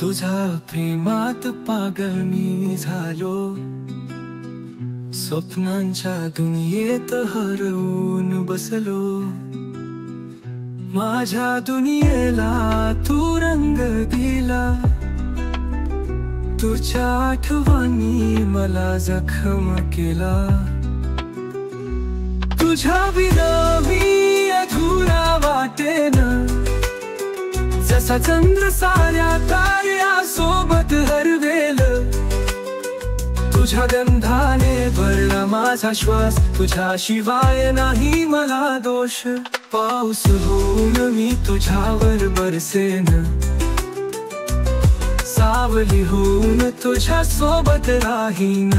तुझ्या प्रेमात पागल मी झालो, स्वप्नांच्या दुनियेत हरवून बसलो. माझ्या दुनियेला तू रंग दिला, तुझ्या आठवणी मला जखम केला. तुझ्या बिना मी अधुरा वाटेन, जसा चंद्र साऱ्या ताऱ्यासोबत हरवेल. तुझ्या गंधाने भरला माझा श्वास, तुझ्याशिवाय नाही मला दोष. पाऊस होऊन मी तुझ्यावर बरसेन, सावली होऊन तुझ्या सोबत राहीन.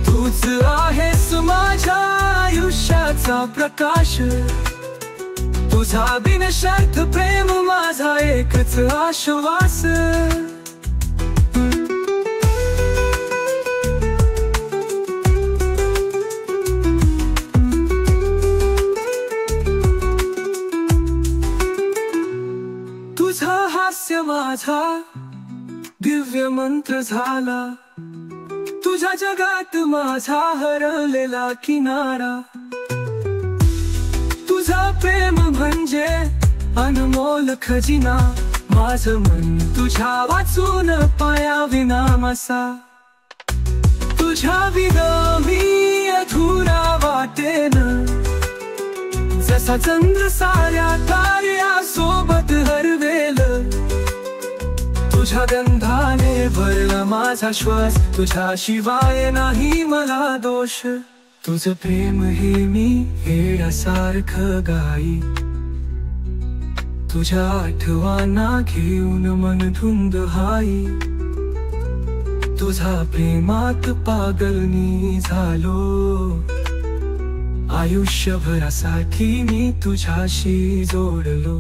तूच आहेस माझ्या आयुष्याचा प्रकाश, तुझा बिनशर्त प्रेम माझा एकच आश्वास. तुझा हास्य माझा दिव्य मंत्र झाला, तुझ्या जगात माझा हरवलेला किनारा. तुझा प्रेम म्हणजे अनमोल खजिना, माझं मन तुझ्या वाचून पायाविना मासा. तुझ्या बिना मी अधुरा वाटेन, जसा चंद्र साऱ्या ताऱ्यासोबत हरवेल. तुझ्या गंधाने भरला माझा श्वास, तुझ्याशिवाय नाही मला दोष. तुझं प्रेम हे मी हेड्यासारखं गाई, तुझ्या आठवणा घेऊन मन धुंद हाई. तुझा प्रेमात पागल मी झालो, आयुष्यभरासाठी मी तुझ्याशी जोडलो.